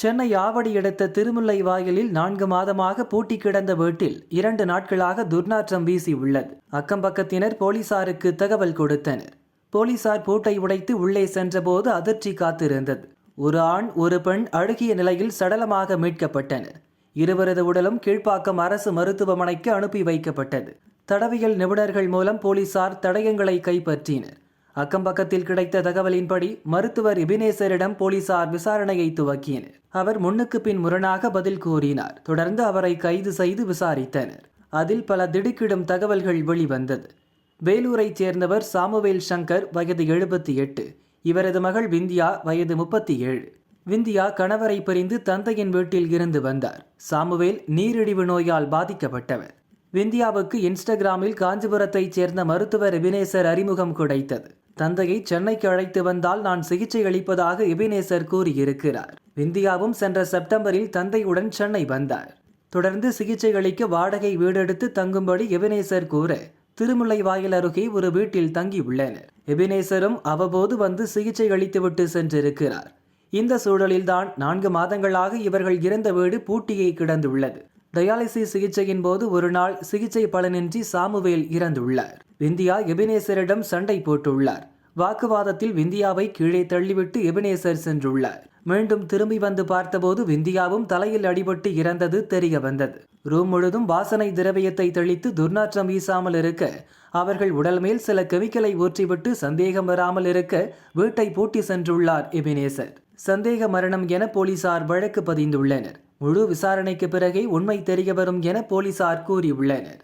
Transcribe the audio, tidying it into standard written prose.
சென்னை ஆவடி அடுத்த திருமுல்லை வாயிலில் 4 மாதமாக பூட்டி கிடந்த வீட்டில் 2 நாட்களாக துர்நாற்றம் வீசி உள்ளது. அக்கம்பக்கத்தினர் போலீசாருக்கு தகவல் கொடுத்தனர். போலீசார் பூட்டை உடைத்து உள்ளே சென்றபோது அதிர்ச்சி காத்திருந்தது. ஒரு ஆண் ஒரு பெண் அழுகிய நிலையில் சடலமாக மீட்கப்பட்டனர். இருவரது உடலும் கீழ்ப்பாக்கம் அரசு மருத்துவமனைக்கு அனுப்பி வைக்கப்பட்டது. தடவியல் நிபுணர்கள் மூலம் போலீசார் தடயங்களை கைப்பற்றினர். அக்கம்பக்கத்தில் கிடைத்த தகவலின்படி மருத்துவர் எபினேசரிடம் போலீசார் விசாரணையை துவக்கினர். அவர் முன்னுக்கு பின் முரணாக பதில் கூறினார். தொடர்ந்து அவரை கைது செய்து விசாரித்தனர். அதில் பல திடுக்கிடும் தகவல்கள் வெளிவந்தது. வேலூரைச் சேர்ந்தவர் சாமுவேல் சங்கர், வயது 78. இவரது மகள் விந்தியா, வயது 37. விந்தியா கணவரை பிரிந்து தந்தையின் வீட்டில் இருந்து வந்தார். சாமுவேல் நீரிழிவு நோயால் பாதிக்கப்பட்டவர். விந்தியாவுக்கு இன்ஸ்டாகிராமில் காஞ்சிபுரத்தைச் சேர்ந்த மருத்துவர் எபினேசர் அறிமுகம் கிடைத்தது. தந்தையை சென்னைக்கு அழைத்து வந்தால் நான் சிகிச்சை அளிப்பதாக எபினேசர் கூறியிருக்கிறார். விந்தியாவும் சென்ற செப்டம்பரில் தந்தையுடன் சென்னை வந்தார். தொடர்ந்து சிகிச்சை அளிக்க வாடகை வீடெடுத்து தங்கும்படி எபினேசர் கூற திருமுல்லை வாயில் அருகே ஒரு வீட்டில் தங்கியுள்ளனர். எபினேசரும் அவ்வப்போது வந்து சிகிச்சை அளித்துவிட்டு சென்றிருக்கிறார். இந்த சூழலில்தான் 4 மாதங்களாக இவர்கள் இருந்த வீடு பூட்டியே கிடந்துள்ளது. டயாலிசிஸ் சிகிச்சையின் போது ஒரு நாள் சிகிச்சை பலனின்றி சாமுவேல் இறந்துள்ளார். விந்தியா எபினேசரிடம் சண்டை போட்டுள்ளார். வாக்குவாதத்தில் விந்தியாவை கீழே தள்ளிவிட்டு எபினேசர் சென்றுள்ளார். மீண்டும் திரும்பி வந்து பார்த்தபோது விந்தியாவும் தலையில் அடிபட்டு இறந்தது தெரிய வந்தது. ரூம் முழுதும் வாசனை திரவியத்தை தெளித்து துர்நாற்றம் வீசாமல் இருக்க அவர்கள் உடல் மேல் சில கெமிக்கலை ஊற்றிவிட்டு சந்தேகம் வராமல் இருக்க வீட்டை பூட்டி சென்றுள்ளார் எபினேசர். சந்தேக மரணம் என போலீசார் வழக்கு பதிந்துள்ளனர். முழு விசாரணைக்கு பிறகே உண்மை தெரியவரும் என போலீசார் கூறியுள்ளனர்.